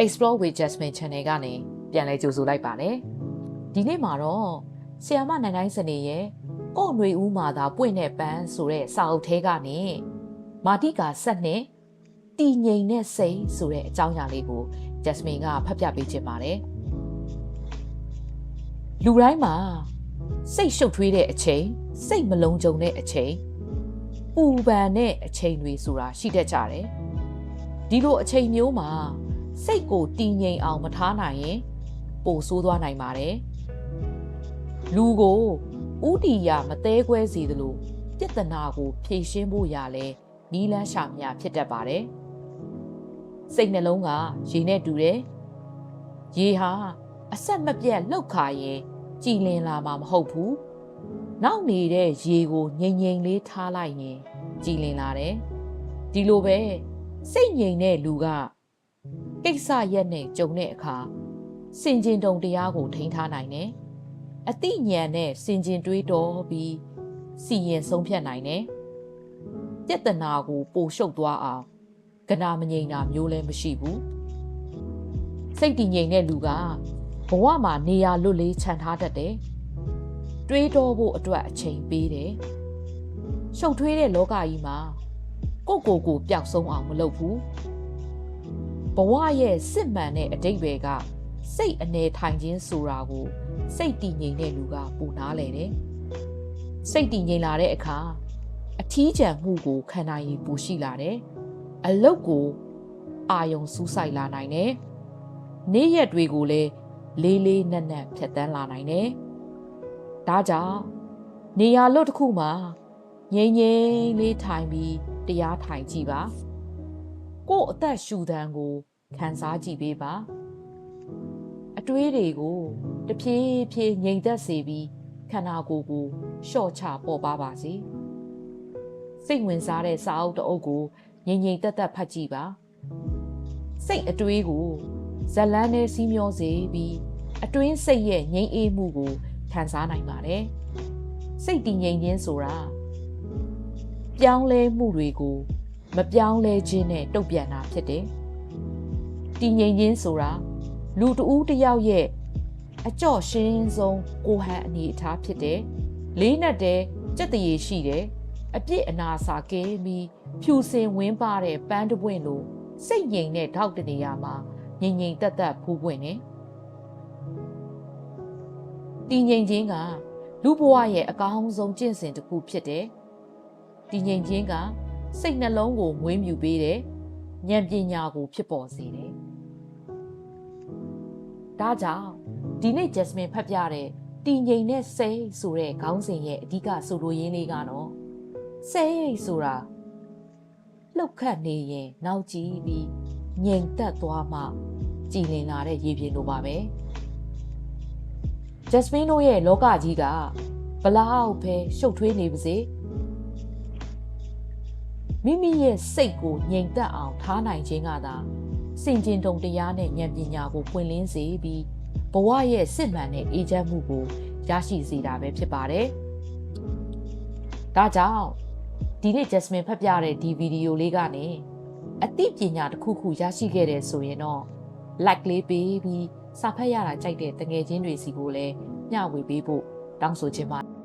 Explore with Jasmine Channel ကနေပြန်လဲကြိုဆိုလိုက်ပါတယ်။ဒီနေ့မှာတော့ဆရာမနိုင်တိုင်းစနေရဲ့ကို့ຫນွေဦးမှာသာပွင့်တဲ့ပန်းဆိုတဲ့စာအုပ်ထဲကနေမာတိကာဆက်နဲ့တည်ငြိမ်တဲ့စိတ်ဆိုတဲ့အကြောင်းအရာလေးကို Jasmine ကဖတ်ပြပေးခြင်းပါတယ်။လူတိုင်းမှာစိတ်ရှုပ်ထွေးတဲ့အချိန်စိတ်မလုံးကြုံတဲ့အချိန်ပူပန်တဲ့အချိန်တွေဆိုတာရှိတတ်ကြတယ်။ဒီလိုအချိန်မျိုးမှာစိတ်ကိုတည်ငြိမ်အောင်မထားနိုင်ရင်ပိုဆိုးသွားနိုင်ပါတယ်။လူကိုဥတီယာမသေးခွဲစေသလိုပြဿနာကိုဖြေရှင်းဖို့ရလဲနီးလန်းရှာမြဖြစ်တတ်ပါတယ်။စိတ်နှလုံးကရေနဲ့တူတယ်။ရေဟာအဆက်မပြတ်လှုပ်ခါရင်ကြည်လင်လာမှာမဟုတ်ဘူး။နောက်နေတဲ့ရေကိုငြိမ်ငြိမ်လေးထားလိုက်ရင်ကြည်လင်လာတယ်။ဒီလိုပဲစိတ်ငြိမ်တဲ့လူကကိစ္စရက်နဲ့ကြုံတဲ့အခါစင်ကျင်တုံတရားကိုထိန်းထားနိုင်တယ်။အသိဉာဏ်နဲ့စင်ကျင်တွေးတောပြီးစီရင်ဆုံးဖြတ်နိုင်တယ်။ပြဿနာကိုပိုရှုပ်သွားအောင်ကနာမငြိမ်တာမျိုးလည်းမရှိဘူး။စိတ်တည်ငြိမ်တဲ့လူကဘဝမှာနေရာလွတ်လေးခြံထားတတ်တယ်။တွေးတောဖို့အတွက်အချိန်ပေးတယ်။ရှုပ်ထွေးတဲ့လောကကြီးမှာကိုယ့်ကိုယ်ပျောက်ဆုံးအောင်မလုပ်ဘူး။ဘဝရဲ့စစ်မှန်တဲ့အဓိပ္ပာယ်ကစိတ်အနေထိုင်ခြင်းဆိုတာကိုစိတ်တည်ငြိမ်တဲ့လူကပူနားလေတယ်။စိတ်တည်ငြိမ်လာတဲ့အခါအထီးကျန်မှုကိုခံနိုင်ရည်ပူရှိလာတယ်။အလုတ်ကိုအာယုံစူးစိုက်လာနိုင်တယ်။နေ့ရက်တွေကိုလည်းလေးလေးနက်နက်ဖြတ်တန်းလာနိုင်တယ်။ဒါကြောင့်နေရာလွတ်တစ်ခုမှာငြိမ်ငြိမ်လေးထိုင်ပြီးတရားထိုင်ကြည့်ပါ။ကို့အသက်ရှူသံကိုခံစားကြည့်ပေးပါအတွေးတွေကိုတဖြည်းဖြည်းငြိမ်သက်စေပြီးခန္ဓာကိုယ်ကိုလျှော့ချပေါ်ပါစေစိတ်ဝင်စားတဲ့စာအုပ်တစ်အုပ်ကိုငြိမ်ငြိမ်သက်သက်ဖတ်ကြည့်ပါစိတ်အတွေးကိုဇလန်းနဲ့စီးမျောစေပြီးအတွင်းစိတ်ရဲ့ငြိမ်အေးမှုကိုခံစားနိုင်ပါတယ်စိတ်တည်ငြိမ်ခြင်းဆိုတာပြောင်းလဲမှုတွေကိုမပြောင်းလဲခြင်းနဲ့တုံ့ပြန်တာဖြစ်တယ်။တည်ငြိမ်ခြင်းဆိုတာလူတဦးတစ်ယောက်ရဲ့အကြော့ရှင်းဆုံးကိုဟန်အနေအထားဖြစ်တယ်။လေးနက်တဲ့ကြက်တရေရှိတယ်။အပြစ်အနာစာကဲပြီးဖြူစင်ဝင်းပါတဲ့ပန်းတပွင့်လိုစိတ်ငြိမ်တဲ့ထောက်တနေရာမှာငြိမ်ငြိမ်သက်သက်ဖူးပွင့်နေ။တည်ငြိမ်ခြင်းကလူဘဝရဲ့အကောင်းဆုံးကျင့်စဉ်တစ်ခုဖြစ်တယ်။တည်ငြိမ်ခြင်းကစိတ်နှလုံးကိုမွေးမြူပေးတယ်ဉာဏ်ပညာကိုဖြစ်ပေါ်စေတယ်ဒါကြောင့်ဒီနေ့ Jasmine ဖတ်ပြတဲ့တည်ငြိမ်တဲ့စိတ်ဆိုတဲ့ခေါင်းစဉ်ရဲ့အဓိကဆိုလိုရင်းလေးကတော့စိတ်ဆိုတာလှုပ်ခတ်နေရင်နောက်ကြည့်ပြီးငြိမ်သက်သွားမှကြည်လင်လာတဲ့ရေပြင်လိုပါပဲ Jasmine တို့ရဲ့လောကကြီးကဘလောက်ပဲရှုပ်ထွေးနေပါစေမိမိရဲ့စိတ်ကိုငြိမ်သက်အောင်ထားနိုင်ခြင်းကသာစင်ကျင်တုံတရားနဲ့ဉာဏ်ပညာကိုပွင့်လင်းစေပြီးဘဝရဲ့စစ်မှန်တဲ့အေးချမ်းမှုကိုရရှိစေတာပဲဖြစ်ပါတယ်။ဒါကြောင့်ဒီနေ့ Jasmine ဖတ်ပြတဲ့ဒီဗီဒီယိုလေးကနေအသိပညာတစ်ခုခုရရှိခဲ့တယ်ဆိုရင်တော့ like လေးပေးပြီးစာဖတ်ရတာကြိုက်တဲ့တငယ်ချင်းတွေစီကိုလည်းမျှဝေပေးဖို့တောင်းဆိုချင်ပါတယ်